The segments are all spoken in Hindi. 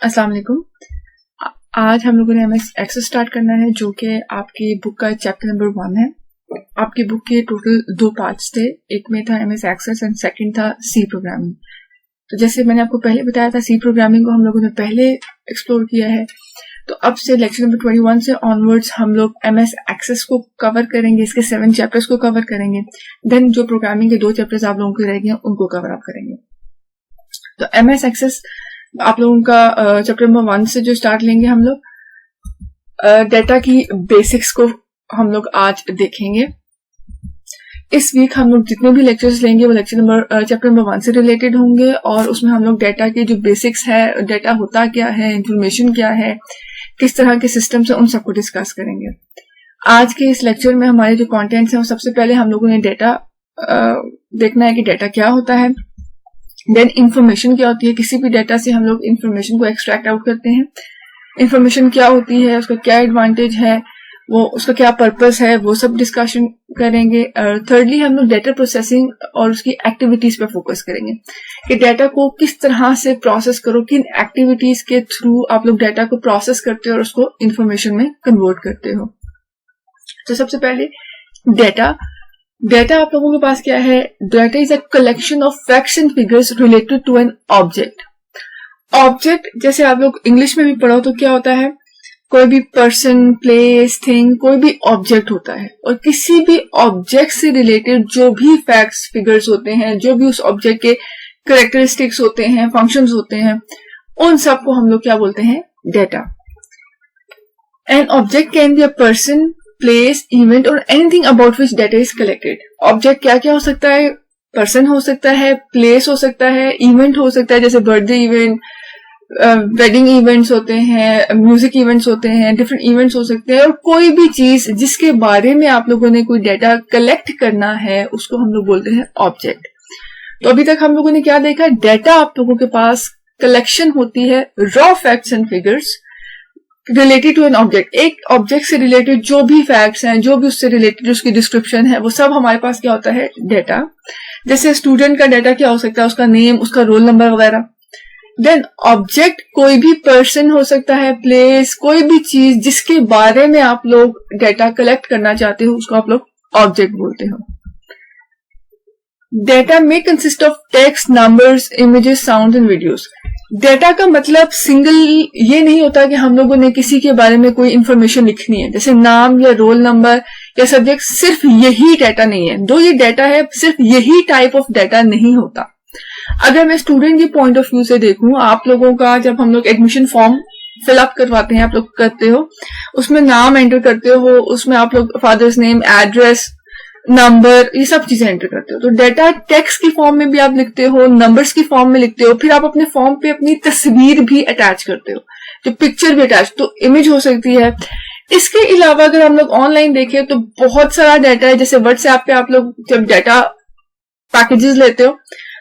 अस्सलाम वालेकुम। आज हम लोगों ने एमएस एक्सेस स्टार्ट करना है, जो कि आपकी बुक का चैप्टर नंबर 1 है। आपकी बुक के टोटल 2 पार्ट्स थे, एक में था एमएस एक्सेस एंड सेकंड था सी प्रोग्रामिंग। तो जैसे मैंने आपको पहले बताया था, सी प्रोग्रामिंग को हम लोगों ने पहले एक्सप्लोर किया है। तो अब से लेक्चर नंबर 21 से ऑनवर्ड्स हम लोग एमएस एक्सेस को कवर करेंगे, इसके 7 चैप्टर्स को कवर करेंगे। देन जो प्रोग्रामिंग के 2 चैप्टर्स आप लोगों के रह गए उनको कवर अप करेंगे। तो एमएस एक्सेस आप लोगों का चैप्टर नंबर 1 से जो स्टार्ट लेंगे हम लोग डेटा की बेसिक्स को हम लोग आज देखेंगे। इस वीक हम लोग जितने भी लेक्चर्स लेंगे वो चैप्टर नंबर 1 से रिलेटेड होंगे, और उसमें हम लोग डेटा के जो बेसिक्स है, डेटा होता क्या है, इंफॉर्मेशन क्या है, किस तरह के सिस्टम है, उन सबको डिस्कस करेंगे। आज के इस लेक्चर में हमारे जो कंटेंट्स हैं वो सबसे पहले हम लोगों ने डेटा देखना है कि डेटा क्या होता है। देन इंफॉर्मेशन क्या होती है, किसी भी डेटा से हम लोग इंफॉर्मेशन को एक्सट्रैक्ट आउट करते हैं। इंफॉर्मेशन क्या होती है, उसका क्या एडवांटेज है, वो उसका क्या पर्पस है, वो सब डिस्कशन करेंगे। थर्डली हम लोग डेटा प्रोसेसिंग और उसकी एक्टिविटीज पे फोकस करेंगे कि डेटा को किस तरह से प्रोसेस करो, किन एक्टिविटीज के थ्रू आप लोग डेटा को प्रोसेस करते हो और उसको इंफॉर्मेशन में कन्वर्ट करते हो। तो सबसे पहले डेटा आप लोगों के पास क्या है। Data is a collection of facts and figures related to an object. Object जैसे आप लोग इंग्लिश में भी पढ़ो तो क्या होता है, कोई भी पर्सन, प्लेस, थिंग, कोई भी ऑब्जेक्ट होता है, और किसी भी ऑब्जेक्ट से रिलेटेड जो भी फैक्ट्स, फिगर्स होते हैं, जो भी उस ऑब्जेक्ट के कैरेक्टरिस्टिक्स होते हैं, फंक्शंस होते हैं, उन सबको हम लोग क्या बोलते हैं, data. An object can be a person, place, event और anything about which data is collected. Object क्या क्या हो सकता है, पर्सन हो सकता है, प्लेस हो सकता है, इवेंट हो सकता है, जैसे बर्थडे इवेंट, वेडिंग इवेंट्स होते हैं, म्यूजिक इवेंट्स होते हैं, डिफरेंट इवेंट्स हो सकते हैं, और कोई भी चीज जिसके बारे में आप लोगों ने कोई डेटा कलेक्ट करना है उसको हम लोग बोलते हैं ऑब्जेक्ट। तो अभी तक हम लोगों ने क्या देखा, डेटा आप लोगों के पास कलेक्शन होती है raw facts and figures related to an object. एक ऑब्जेक्ट से रिलेटेड जो भी फैक्ट्स हैं, जो भी उससे रिलेटेड उसकी डिस्क्रिप्शन है, वो सब हमारे पास क्या होता है, डेटा। जैसे स्टूडेंट का डेटा क्या हो सकता है, उसका नेम, उसका रोल नंबर वगैरह। देन ऑब्जेक्ट कोई भी पर्सन हो सकता है, प्लेस, कोई भी चीज जिसके बारे में आप लोग डेटा कलेक्ट करना चाहते हो उसको आप लोग ऑब्जेक्ट बोलते हो। डेटा में consist of text, numbers, images, sound and videos. Data का मतलब सिंगल ये नहीं होता कि हम लोगों ने किसी के बारे में कोई इंफॉर्मेशन लिखनी है, जैसे नाम या रोल नंबर या सब्जेक्ट, सिर्फ यही डेटा नहीं है। दो ये डेटा है, सिर्फ यही टाइप ऑफ डेटा नहीं होता। अगर मैं स्टूडेंट के पॉइंट ऑफ व्यू से देखूं, आप लोगों का जब हम लोग एडमिशन फॉर्म फिलअप करवाते हैं, आप लोग करते हो, उसमें नाम एंटर करते हो, उसमें आप लोग फादर्स नेम, एड्रेस, नंबर, ये सब चीजें एंटर करते हो। तो डेटा टेक्स्ट की फॉर्म में भी आप लिखते हो, नंबर्स की फॉर्म में लिखते हो, फिर आप अपने फॉर्म पे अपनी तस्वीर भी अटैच करते हो, जो पिक्चर भी अटैच, तो इमेज हो सकती है। इसके अलावा अगर हम लोग ऑनलाइन देखें तो बहुत सारा डेटा है। जैसे व्हाट्सएप पे आप लोग जब डेटा पैकेजेस लेते हो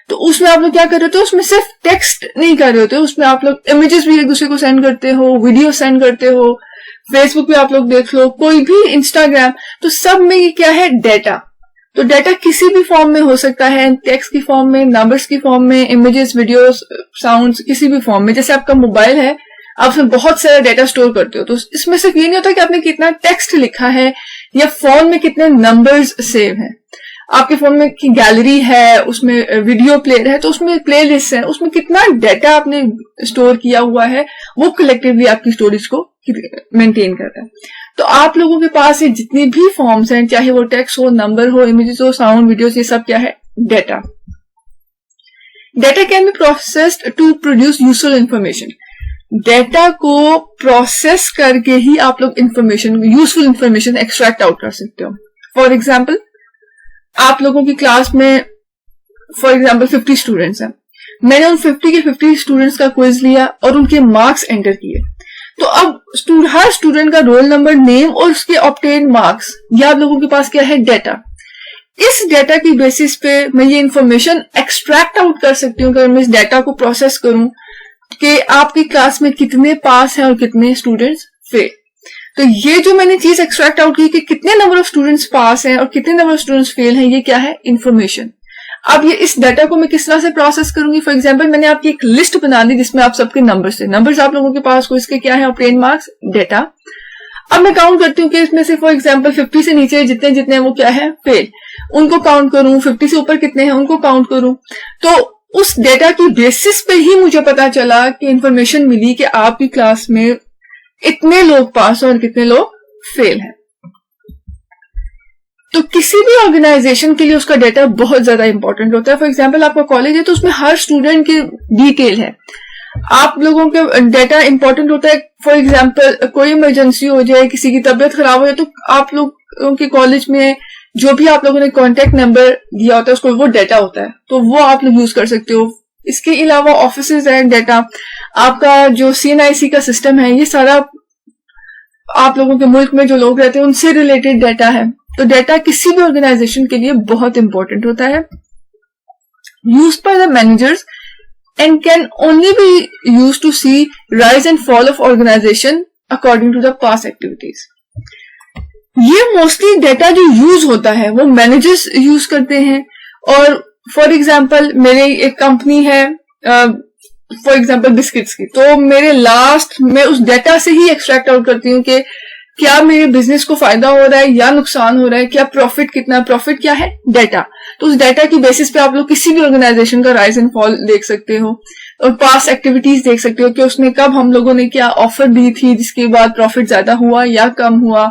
तो उसमें आप लोग क्या कर रहे हो, उसमें सिर्फ टेक्स्ट नहीं कर रहे होते, उसमें आप लोग इमेजेस भी एक दूसरे को सेंड करते हो, वीडियो सेंड करते हो, फेसबुक पे आप लोग देख लो, कोई भी इंस्टाग्राम, तो सब में ये क्या है, डेटा। तो डेटा किसी भी फॉर्म में हो सकता है, टेक्स्ट की फॉर्म में, नंबर्स की फॉर्म में, इमेजेस, वीडियोस, साउंड्स, किसी भी फॉर्म में। जैसे आपका मोबाइल है, आप उसमें बहुत सारा डेटा स्टोर करते हो, तो इसमें सिर्फ ये नहीं होता कि आपने कितना टेक्स्ट लिखा है या फोन में कितने नंबर्स सेव हैं। आपके फोन में की गैलरी है, उसमें वीडियो प्लेयर है, तो उसमें प्ले लिस्ट है, उसमें कितना डेटा आपने स्टोर किया हुआ है, वो कलेक्टिवली आपकी स्टोरेज को मेंटेन करता है। तो आप लोगों के पास ये जितनी भी फॉर्म्स हैं, चाहे वो टेक्स्ट हो, नंबर हो, इमेजेस हो, साउंड, वीडियोस, ये सब क्या है, data. Data can be processed to produce useful information. Data को प्रोसेस करके ही आप लोग information, useful information extract out कर सकते हो। फॉर एग्जाम्पल, आप लोगों की क्लास में फॉर एग्जाम्पल 50 स्टूडेंट्स हैं, मैंने उन 50 के 50 स्टूडेंट्स का क्विज लिया और उनके मार्क्स एंटर किए। तो अब हर स्टूडेंट का रोल नंबर, नेम और उसके ऑब्टेन मार्क्स, ये आप लोगों के पास क्या है, डेटा। इस डेटा की बेसिस पे मैं ये इंफॉर्मेशन एक्सट्रैक्ट आउट कर सकती हूँ, अगर मैं इस डेटा को प्रोसेस करूं कि आपकी क्लास में कितने पास हैं और कितने स्टूडेंट्स फेल। तो ये जो मैंने चीज एक्सट्रैक्ट आउट की कि कितने नंबर ऑफ स्टूडेंट्स पास हैं और कितने नंबर ऑफ स्टूडेंट्स फेल हैं, ये क्या है, इंफॉर्मेशन। अब ये इस डाटा को मैं किस तरह से प्रोसेस करूंगी? फॉर एग्जांपल मैंने आपकी एक लिस्ट बना दी जिसमें आप सबके नंबर्स थे, नंबर्स आप लोगों के पास को इसके क्या है, ऑब्टेन मार्क्स, डेटा। अब मैं काउंट करती हूँ कि इसमें से फॉर एग्जांपल 50 से नीचे जितने जितने वो क्या है, फेल, उनको काउंट करूं, 50 से ऊपर कितने हैं उनको काउंट करूं। तो उस डेटा की बेसिस पे ही मुझे पता चला कि इंफॉर्मेशन मिली कि आपकी क्लास में इतने लोग पास और कितने लोग फेल हैं। तो किसी भी ऑर्गेनाइजेशन के लिए उसका डेटा बहुत ज्यादा इंपॉर्टेंट होता है। फॉर एग्जांपल आपका कॉलेज है तो उसमें हर स्टूडेंट की डिटेल है, आप लोगों के डेटा इंपॉर्टेंट होता है। फॉर एग्जांपल कोई इमरजेंसी हो जाए, किसी की तबीयत खराब हो जाए, तो आप लोगों के कॉलेज में जो भी आप लोगों ने कॉन्टेक्ट नंबर दिया होता है उसको वो डेटा होता है, तो वो आप लोग यूज कर सकते हो। इसके अलावा ऑफिसेज है डेटा, आपका जो CNIC का सिस्टम है, ये सारा आप लोगों के मुल्क में जो लोग रहते हैं उनसे रिलेटेड डेटा है। तो डेटा किसी भी ऑर्गेनाइजेशन के लिए बहुत इंपॉर्टेंट होता है। Used by the managers and can only be used to see rise and fall of organization according to the past activities. ये मोस्टली डेटा जो यूज होता है वो मैनेजर्स यूज करते हैं। और फॉर एग्जांपल मेरे एक कंपनी है फॉर एग्जांपल बिस्किट्स की, तो मेरे लास्ट में उस डेटा से ही एक्सट्रैक्ट आउट करती हूँ कि क्या मेरे बिजनेस को फायदा हो रहा है या नुकसान हो रहा है, क्या प्रॉफिट कितना, प्रॉफिट क्या है, डेटा। तो उस डेटा की बेसिस पे आप लोग किसी भी ऑर्गेनाइजेशन का राइज एंड फॉल देख सकते हो और पास्ट एक्टिविटीज देख सकते हो कि उसने कब हम लोगों ने क्या ऑफर दी थी जिसके बाद प्रॉफिट ज्यादा हुआ या कम हुआ।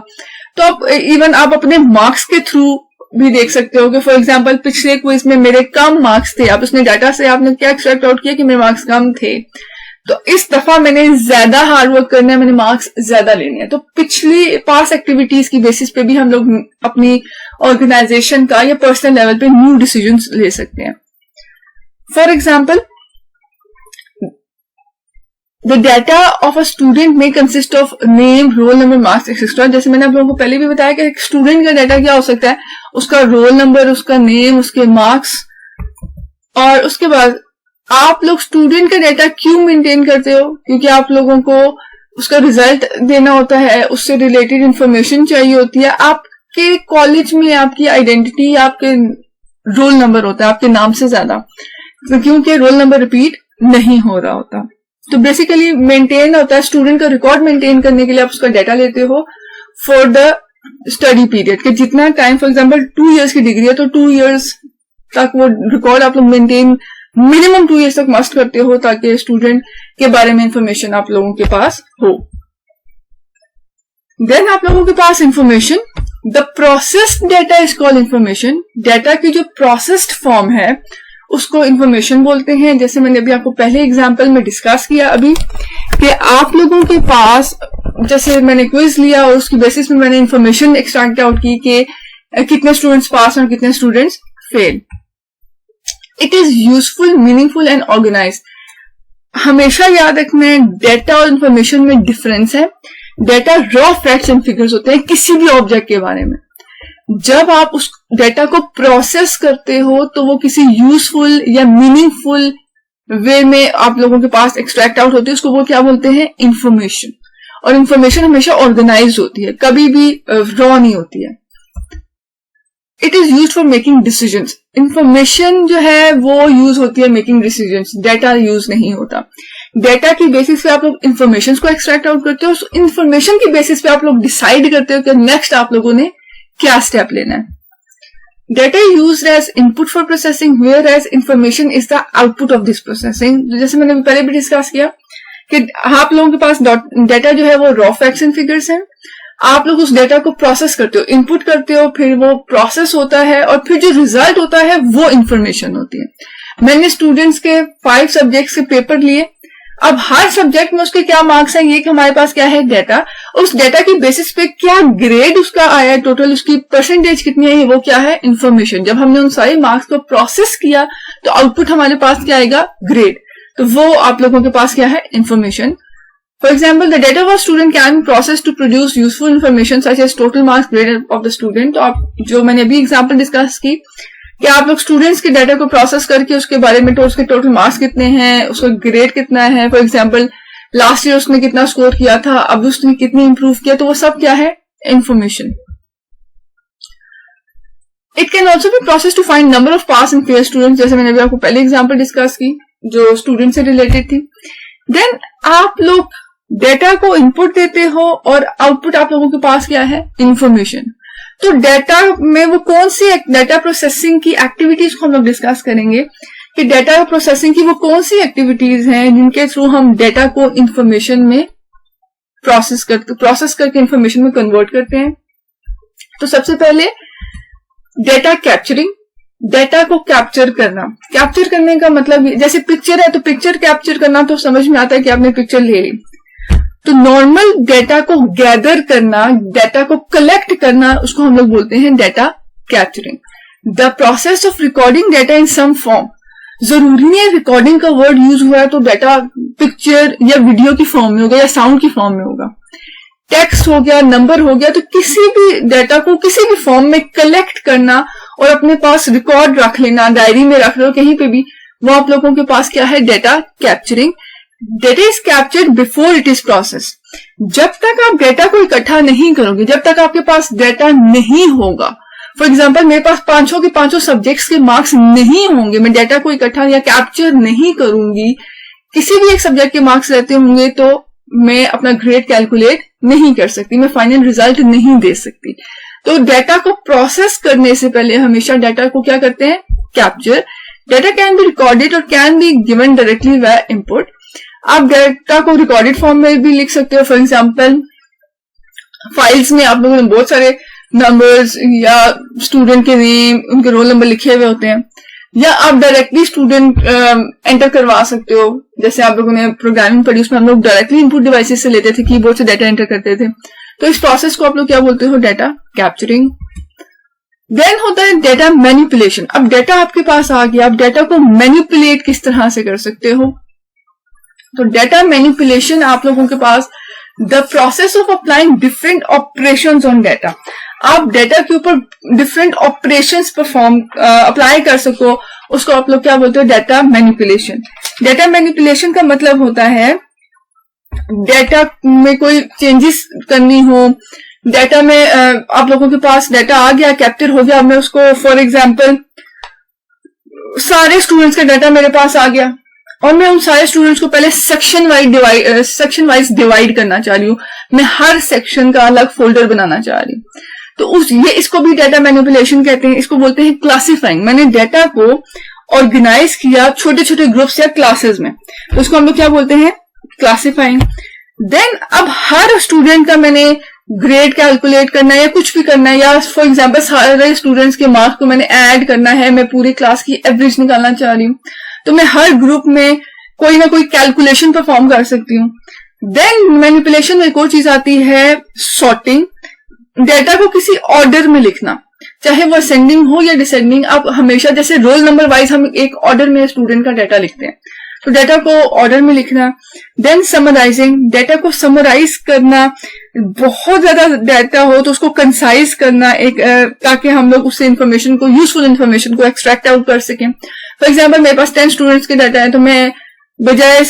तो आप इवन आप अपने मार्क्स के थ्रू भी देख सकते हो कि फॉर एग्जांपल पिछले क्विज में मेरे कम मार्क्स थे, आप उसने डाटा से आपने क्या एक्सट्रैक्ट आउट किया कि मेरे मार्क्स कम थे, तो इस दफा मैंने ज्यादा हार्डवर्क करना है, मैंने मार्क्स ज्यादा लेने हैं। तो पिछली पास्ट एक्टिविटीज की बेसिस पे भी हम लोग अपनी ऑर्गेनाइजेशन का या पर्सनल लेवल पे न्यू डिसीजंस ले सकते हैं। For example the data of a student में consist of name, roll number, marks etcetera. जैसे मैंने आप लोगों को पहले भी बताया कि एक स्टूडेंट का डाटा क्या हो सकता है, उसका रोल नंबर, उसका नेम, उसके मार्क्स। और उसके बाद आप लोग स्टूडेंट का डाटा क्यों मेंटेन करते हो? क्योंकि आप लोगों को उसका रिजल्ट देना होता है, उससे रिलेटेड इंफॉर्मेशन चाहिए होती है। आपके कॉलेज में आपकी आइडेंटिटी आपके रोल नंबर होता है आपके नाम से ज्यादा, क्योंकि रोल नंबर रिपीट नहीं हो रहा होता। तो बेसिकली मेंटेन होता है, स्टूडेंट का रिकॉर्ड मेंटेन करने के लिए आप उसका डाटा लेते हो फॉर द स्टडी पीरियड के जितना टाइम, फॉर एग्जाम्पल 2 years की डिग्री है तो 2 years तक वो रिकॉर्ड आप लोग मेंटेन मिनिमम 2 years तक मस्ट करते हो ताकि स्टूडेंट के बारे में इंफॉर्मेशन आप लोगों के पास हो। देन आप लोगों के पास information, the processed data is called information. Data की जो प्रोसेस्ड फॉर्म है उसको इंफॉर्मेशन बोलते हैं। जैसे मैंने अभी आपको पहले एग्जांपल में डिस्कस किया अभी कि आप लोगों के पास जैसे मैंने क्विज लिया और उसकी बेसिस में मैंने इंफॉर्मेशन एक्सट्रैक्ट आउट की कि कितने स्टूडेंट्स पास और कितने students fail. It is useful, meaningful and organised. हमेशा याद रखना है डेटा और इंफॉर्मेशन में डिफरेंस है। Data raw facts and figures होते हैं किसी भी ऑब्जेक्ट के बारे में। जब आप उस डेटा को प्रोसेस करते हो तो वो किसी यूजफुल या मीनिंगफुल वे में आप लोगों के पास एक्सट्रैक्ट आउट होती है, उसको वो क्या बोलते हैं, इंफॉर्मेशन। और इंफॉर्मेशन हमेशा ऑर्गेनाइज होती है, कभी भी रॉ नहीं होती है। It is use for making decisions. Information जो है वो यूज होती है मेकिंग डिसीजंस, डेटा यूज नहीं होता। डेटा की बेसिस पे आप लोग इंफॉर्मेशन को एक्सट्रैक्ट आउट करते हो, इंफॉर्मेशन की बेसिस पे आप लोग डिसाइड करते हो कि नेक्स्ट आप लोगों ने क्या स्टेप लेना है। Data used as input for processing whereas information is the output of this processing. जैसे मैंने पहले भी डिस्कस किया कि आप लोगों के पास डेटा जो है वो रॉ फैक्ट्स एंड फिगर्स हैं। आप लोग उस डेटा को प्रोसेस करते हो, इनपुट करते हो, फिर वो प्रोसेस होता है और फिर जो रिजल्ट होता है वो इंफॉर्मेशन होती है। मैंने स्टूडेंट्स के 5 सब्जेक्ट्स के पेपर लिए। अब हर सब्जेक्ट में उसके क्या मार्क्स हैं, ये कि हमारे पास क्या है डेटा, उस डेटा की बेसिस पे क्या ग्रेड उसका आया है, टोटल उसकी परसेंटेज कितनी है, वो क्या है, इंफॉर्मेशन। जब हमने उन सारे मार्क्स को प्रोसेस किया तो आउटपुट हमारे पास क्या आएगा, ग्रेड। तो वो आप लोगों के पास क्या है, information. For example, the data of a student can be processed to produce useful information such as total marks, grade of the student। तो आप जो मैंने अभी एग्जांपल डिस्कस की कि आप लोग स्टूडेंट्स के डाटा को प्रोसेस करके उसके बारे में तो उसके टोटल मार्क्स कितने हैं, उसका ग्रेड कितना है, फॉर एग्जांपल लास्ट ईयर उसने कितना स्कोर किया था, अब उसने कितनी इंप्रूव किया, तो वो सब क्या है, information. It can also be process to find number of pass and fail students, जैसे मैंने अभी आपको पहले एग्जाम्पल डिस्कस की जो स्टूडेंट से रिलेटेड थी। देन आप लोग डेटा को इनपुट देते हो और आउटपुट आप लोगों के पास क्या है, इंफॉर्मेशन। तो डेटा में वो कौन सी डेटा प्रोसेसिंग की एक्टिविटीज को हम लोग डिस्कस करेंगे कि डेटा प्रोसेसिंग की वो कौन सी एक्टिविटीज हैं जिनके थ्रू हम डेटा को इंफॉर्मेशन में प्रोसेस करके इंफॉर्मेशन में कन्वर्ट करते हैं। तो सबसे पहले डेटा कैप्चरिंग, डेटा को कैप्चर करना। कैप्चर करने का मतलब जैसे पिक्चर है तो पिक्चर कैप्चर करना तो समझ में आता है कि आपने पिक्चर ले ली। तो नॉर्मल डेटा को गैदर करना, डेटा को कलेक्ट करना, उसको हम लोग बोलते हैं data capturing. The process of recording data in some form, जरूरी नहीं है रिकॉर्डिंग का वर्ड यूज हुआ है तो डेटा पिक्चर या वीडियो की फॉर्म में होगा या साउंड की फॉर्म में होगा, टेक्स्ट हो गया, नंबर हो गया, तो किसी भी डेटा को किसी भी फॉर्म में कलेक्ट करना और अपने पास रिकॉर्ड रख लेना, डायरी में रख लो कहीं पे भी, वो आप लोगों के पास क्या है, data capturing. Data is captured before it is process. जब तक आप डेटा को इकट्ठा नहीं करोगे, जब तक आपके पास डेटा नहीं होगा, फॉर एग्जाम्पल मेरे पास 500 के 500 सब्जेक्ट्स के मार्क्स नहीं होंगे, मैं डेटा को इकट्ठा या कैप्चर नहीं करूंगी, किसी भी एक सब्जेक्ट के मार्क्स रहते होंगे तो मैं अपना ग्रेड कैलकुलेट नहीं कर सकती, मैं फाइनल रिजल्ट नहीं दे सकती। तो डेटा को प्रोसेस करने से पहले हमेशा डेटा को क्या करते हैं, capture. Data can be recorded और can be given directly by input. आप डेटा को रिकॉर्डेड फॉर्म में भी लिख सकते हो, फॉर एग्जाम्पल फाइल्स में आप लोगों ने बहुत सारे नंबर्स या स्टूडेंट के नेम, उनके रोल नंबर लिखे हुए होते हैं, या आप डायरेक्टली स्टूडेंट एंटर करवा सकते हो। जैसे आप लोगों ने प्रोग्रामिंग पढ़ी, उसमें हम लोग डायरेक्टली इनपुट डिवाइसेस से लेते थे, कीबोर्ड से डाटा एंटर करते थे। तो इस प्रोसेस को आप लोग क्या बोलते हो, डेटा कैप्चरिंग। देन होता है डेटा मैनिपुलेशन। अब डेटा आपके पास आ गया, आप डेटा को मैनिपुलेट किस तरह से कर सकते हो। तो डेटा मैनिपुलेशन आप लोगों के पास the process of applying different operations on data. आप डेटा के ऊपर डिफरेंट ऑपरेशंस परफॉर्म अप्लाई कर सको, उसको आप लोग क्या बोलते हो, डेटा मैनिपुलेशन। डेटा मैनिपुलेशन का मतलब होता है डेटा में कोई चेंजेस करनी हो, डेटा में आप लोगों के पास डेटा आ गया, कैप्चर हो गया, मैं उसको फॉर एग्जांपल सारे स्टूडेंट्स का डाटा मेरे पास आ गया और मैं उन सारे स्टूडेंट्स को पहले सेक्शन वाइज डिवाइड करना चाह रही हूँ, मैं हर सेक्शन का अलग फोल्डर बनाना चाह रही हूँ। तो इसको भी डेटा मैनिपुलेशन कहते हैं, इसको बोलते हैं क्लासिफाइंग। मैंने डेटा को ऑर्गेनाइज किया छोटे छोटे ग्रुप्स या क्लासेस में, तो उसको हम लोग क्या बोलते हैं, क्लासिफाइंग। देन अब हर स्टूडेंट का मैंने ग्रेड कैलकुलेट करना है या कुछ भी करना है, या फॉर एग्जांपल सारे स्टूडेंट्स के मार्क्स को मैंने ऐड करना है, मैं पूरी क्लास की एवरेज निकालना चाह रही हूँ, तो मैं हर ग्रुप में कोई ना कोई कैलकुलेशन परफॉर्म कर सकती हूँ। देन मैनिपुलेशन में एक और चीज आती है सॉर्टिंग। डेटा को किसी ऑर्डर में लिखना, चाहे वो असेंडिंग हो या डिसेंडिंग। आप हमेशा जैसे रोल नंबर वाइज हम एक ऑर्डर में स्टूडेंट का डाटा लिखते हैं, तो डाटा को ऑर्डर में लिखना। देन समराइजिंग, डाटा को समराइज करना, बहुत ज्यादा डाटा हो तो उसको कंसाइज करना, एक ताकि हम लोग उससे इंफॉर्मेशन को, यूजफुल इंफॉर्मेशन को एक्सट्रैक्ट आउट कर सकें। फॉर एग्जाम्पल मेरे पास 10 स्टूडेंट्स के डाटा है, तो मैं बजाय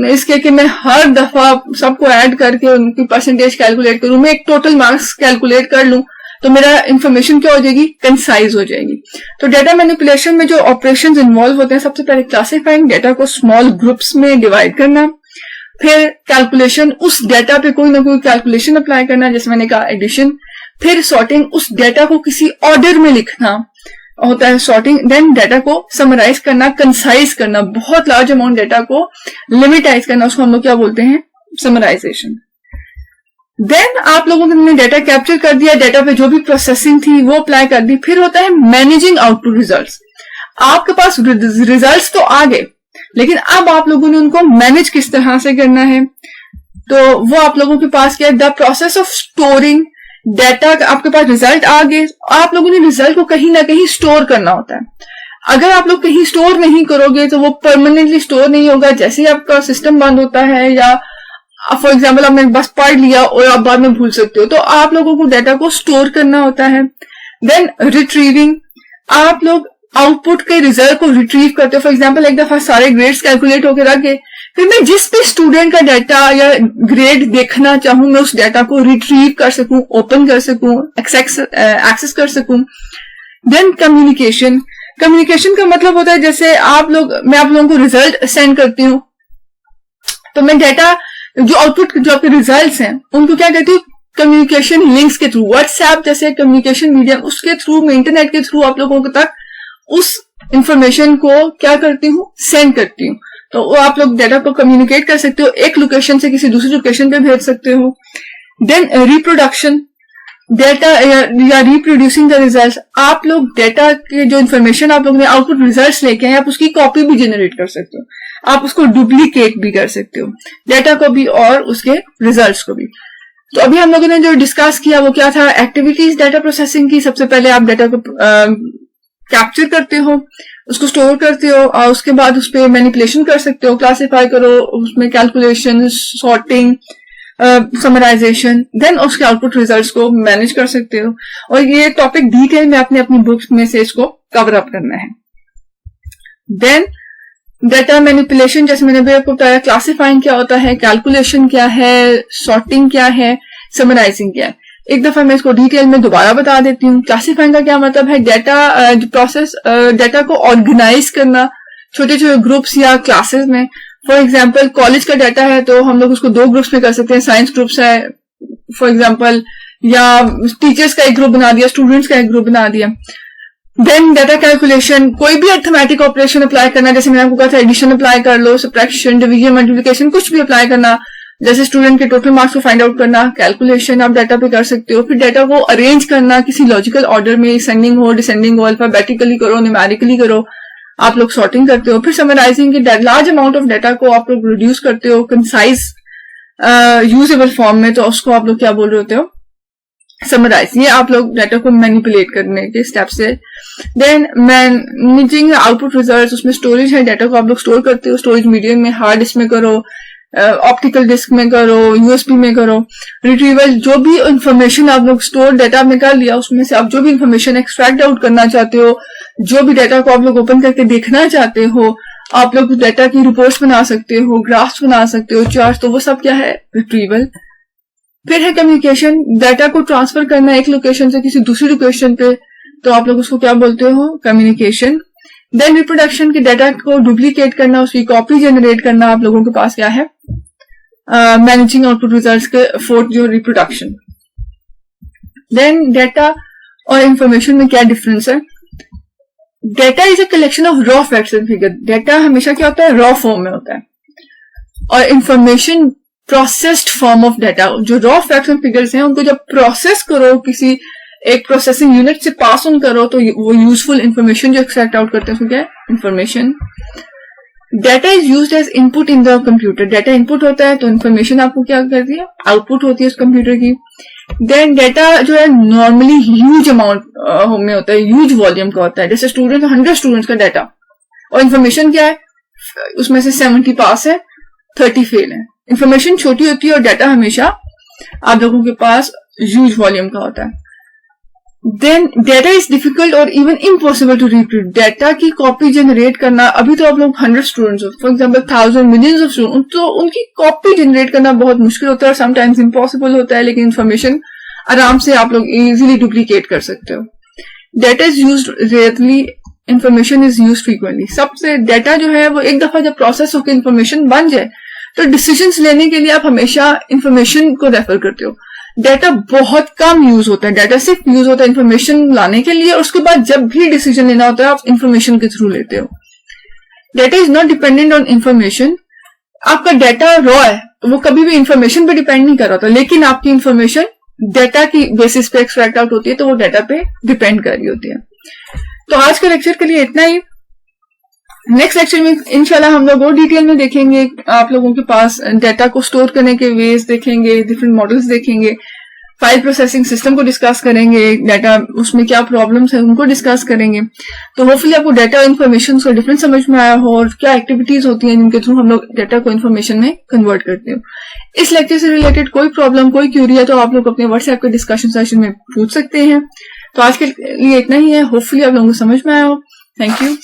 इसके कि मैं हर दफा सबको ऐड करके उनकी परसेंटेज कैलकुलेट करूं, मैं एक टोटल मार्क्स कैलकुलेट कर लूं, तो मेरा इंफॉर्मेशन क्या हो जाएगी, कंसाइज हो जाएगी। तो डेटा मैनिपुलेशन में जो ऑपरेशंस इन्वॉल्व होते हैं, सबसे पहले क्लासिफाइंग, डेटा को स्मॉल ग्रुप्स में डिवाइड करना, फिर कैलकुलेशन, उस डेटा पे कोई ना कोई कैलकुलेशन अप्लाई करना, जैसे मैंने कहा एडिशन, फिर सॉर्टिंग, उस डेटा को किसी ऑर्डर में लिखना होता है सॉर्टिंग। देन डेटा को समराइज करना, कंसाइज करना, बहुत लार्ज अमाउंट डेटा को लिमिटाइज करना, उसको हम लोग क्या बोलते हैं, समराइजेशन। देन आप लोगों ने डेटा कैप्चर कर दिया, डेटा पे जो भी प्रोसेसिंग थी वो अप्लाई कर दी। फिर होता है मैनेजिंग आउटपुट रिजल्ट्स। आपके पास रिजल्ट्स तो आ गए, लेकिन अब आप लोगों ने उनको मैनेज किस तरह से करना है, तो वो आप लोगों के पास क्या है, the process of storing data. आपके पास रिजल्ट आ गए, आप लोगों ने रिजल्ट को कहीं ना कहीं स्टोर करना होता है। अगर आप लोग कहीं स्टोर नहीं करोगे तो वो परमानेंटली स्टोर नहीं होगा। जैसे ही आपका सिस्टम बंद होता है, या फॉर एग्जाम्पल आपने बस पढ़ लिया और आप बाद में भूल सकते हो, तो आप लोगों को डेटा को स्टोर करना होता है। देन रिट्रीविंग, आप लोग आउटपुट के रिजल्ट को रिट्रीव करते हो। फॉर एग्जाम्पल एक दफा सारे ग्रेड्स कैलकुलेट होकर रख गए, फिर मैं जिस भी स्टूडेंट का डाटा या ग्रेड देखना चाहूं, मैं उस डाटा को रिट्रीव कर सकूं, ओपन कर सकूं, एक्सेस कर सकूं। देन कम्युनिकेशन, कम्युनिकेशन का मतलब होता है जैसे मैं आप लोगों को रिजल्ट सेंड करती हूँ, तो मैं डेटा जो आउटपुट जो आपके रिजल्ट्स हैं उनको क्या कहती हूँ, कम्युनिकेशन लिंक्स के थ्रू, व्हाट्सएप जैसे कम्युनिकेशन मीडियम, उसके थ्रू मैं इंटरनेट के थ्रू आप लोगों तक उस इंफॉर्मेशन को क्या करती हूँ, सेंड करती हूँ। तो वो आप लोग डेटा को कम्युनिकेट कर सकते हो, एक लोकेशन से किसी दूसरी लोकेशन पे भेज सकते हो। देन रिप्रोडक्शन, डेटा या रिप्रोड्यूसिंग द रिजल्ट, आप लोग डेटा के जो इन्फॉर्मेशन आप लोग ने आउटपुट रिजल्ट लेके आए, आप उसकी कॉपी भी जनरेट कर सकते हो, आप उसको डुप्लीकेट भी कर सकते हो, डेटा को भी और उसके रिजल्ट्स को भी। तो अभी हम लोगों ने जो डिस्कस किया वो क्या था, एक्टिविटीज डेटा प्रोसेसिंग की। सबसे पहले आप डेटा को कैप्चर करते हो, उसको स्टोर करते हो और उसके बाद उस पर मैनिपुलेशन कर सकते हो, क्लासिफाई करो, उसमें कैलकुलेशन, सॉर्टिंग, समराइजेशन, देन उसके आउटपुट रिजल्ट्स को मैनेज कर सकते हो। और ये टॉपिक डिटेल में आपने अपनी बुक्स में से इसको कवर अप करना है। देन डेटा मैनिपुलेशन, जैसे मैंने भी आपको बताया, क्लासिफाइंग क्या होता है, कैलकुलेशन क्या है, सॉर्टिंग क्या है, समराइजिंग क्या है। एक दफा मैं इसको डिटेल में दोबारा बता देती हूँ। क्लासिफाइंग का क्या मतलब है, डेटा प्रोसेस, डेटा को ऑर्गेनाइज करना छोटे छोटे ग्रुप्स या क्लासेस में। फॉर एग्जाम्पल कॉलेज का डाटा है तो हम लोग उसको 2 ग्रुप्स में कर सकते हैं, साइंस ग्रुप्स है फॉर एग्जाम्पल, या टीचर्स का एक ग्रुप बना दिया, स्टूडेंट्स का एक ग्रुप बना दिया। देन डेटा कैलकुलेशन, कोई भी अर्थमेटिक ऑपरेशन अप्लाई करना, जैसे मैंने आपको कहा था एडिशन अप्लाई कर लो, सब्ट्रैक्शन, डिवीजन, मल्टीप्लिकेशन, कुछ भी अप्लाई करना, जैसे स्टूडेंट के टोटल मार्क्स को फाइंड आउट करना, कैलकुलेशन आप डाटा पे कर सकते हो। फिर डाटा को अरेंज करना किसी लॉजिकल ऑर्डर में, असेंडिंग हो, डिसेंडिंग हो, अल्फाबेटिकली करो, न्यूमेरिकली करो, आप लोग सॉर्टिंग करते हो। फिर समराइजिंग के लार्ज अमाउंट ऑफ डाटा को आप लोग रिड्यूस करते हो कंसाइज यूजेबल फॉर्म में, तो उसको आप लोग क्या बोल रहे होते हो, समराइज। ये आप लोग डाटा को मैनिपुलेट करने के स्टेप से। देन मैनेजिंग आउटपुट रिजल्ट, उसमें स्टोरेज है, डाटा को आप लोग स्टोर करते हो, स्टोरेज मीडियम में, हार्ड डिस्क में करो, ऑप्टिकल डिस्क में करो, यूएसबी में करो। रिट्रीवल, जो भी इंफॉर्मेशन आप लोग स्टोर डाटा में कर लिया उसमें से आप जो भी इंफॉर्मेशन एक्सट्रैक्ट आउट करना चाहते हो, जो भी डाटा को आप लोग ओपन करके देखना चाहते हो, आप लोग डाटा की रिपोर्ट्स बना सकते हो, ग्राफ्स बना सकते हो, चार्ट्स, तो वो सब क्या है, रिट्रीवल। फिर है कम्युनिकेशन, डाटा को ट्रांसफर करना एक लोकेशन से किसी दूसरी लोकेशन पे, तो आप लोग उसको क्या बोलते हो, कम्युनिकेशन। देन रिप्रोडक्शन के डाटा को डुप्लीकेट करना, उसकी कॉपी जनरेट करना, आप लोगों के पास क्या है, मैनेजिंग आउटपुट रिजल्ट्स के फोर्थ जो रिप्रोडक्शन। देन डाटा और इंफॉर्मेशन में क्या डिफरेंस है, data is a collection of raw facts and figure. Data हमेशा क्या होता है, रॉ फॉर्म में होता है, और information processed form of data. जो रॉ फैक्ट्स एंड फिगर्स हैं उनको जब प्रोसेस करो, किसी एक प्रोसेसिंग यूनिट से पास ऑन करो, तो वो यूजफुल इंफॉर्मेशन जो एक्सट्रैक्ट आउट करते हैं उसको क्या है, information. Data is used as input in the computer, data input होता है तो इन्फॉर्मेशन आपको क्या करती है, आउटपुट होती है उस कंप्यूटर की। देन डाटा जो है नॉर्मली ह्यूज अमाउंट में होता है, ह्यूज वॉल्यूम का होता है, जैसे 100 स्टूडेंट्स का डाटा, और इन्फॉर्मेशन क्या है, उसमें से 70 पास है, 30 फेल है। इन्फॉर्मेशन छोटी होती है और डाटा हमेशा आप लोगों के पास ह्यूज वॉल्यूम का होता है। देन डेटा इज डिफिकल्ट और even impossible to reproduce, data की कॉपी जनरेट करना, अभी तो आप लोग 100 स्टूडेंट्स हो, for example 1000 millions of student, तो उनकी कॉपी जनरेट करना बहुत मुश्किल होता है और समटाइम्स इम्पॉसिबल होता है, लेकिन इन्फॉर्मेशन आराम से आप लोग इजीली डुप्लीकेट कर सकते हो। Data is used rarely, information is used frequently. सबसे डाटा जो है वो एक दफा जब प्रोसेस होकर इंफॉर्मेशन बन जाए तो डिसीजंस लेने के लिए आप हमेशा इंफॉर्मेशन को रेफर करते हो। डाटा बहुत कम यूज होता है, डाटा सिर्फ यूज होता है इंफॉर्मेशन लाने के लिए, और उसके बाद जब भी डिसीजन लेना होता है आप इंफॉर्मेशन के थ्रू लेते हो। Data is not dependent on information, आपका डाटा रॉ है तो वो कभी भी इंफॉर्मेशन पे डिपेंड नहीं कर रहा था, लेकिन आपकी इंफॉर्मेशन डाटा की बेसिस पे एक्सट्रैक्ट आउट होती है तो वो डाटा पे डिपेंड कर रही होती है। तो आज के लेक्चर के लिए इतना ही। नेक्स्ट लेक्चर में इंशाल्लाह हम लोग और डिटेल में देखेंगे, आप लोगों के पास डाटा को स्टोर करने के वेज देखेंगे, डिफरेंट मॉडल्स देखेंगे, फाइल प्रोसेसिंग सिस्टम को डिस्कस करेंगे, डाटा उसमें क्या प्रॉब्लम्स है उनको डिस्कस करेंगे। तो होपफुली आपको डाटा इन्फॉर्मेशन का डिफरेंस समझ में आया हो और क्या एक्टिविटीज होती हैं जिनके थ्रू हम लोग डाटा को इन्फॉर्मेशन में कन्वर्ट करते हो। इस लेक्चर से रिलेटेड कोई प्रॉब्लम, कोई क्यूरी है तो आप लोग अपने व्हाट्सएप के डिस्कशन सेशन में पूछ सकते हैं। तो आज के लिए इतना ही है, होपफुली आप लोगों को समझ में आया हो। Thank you.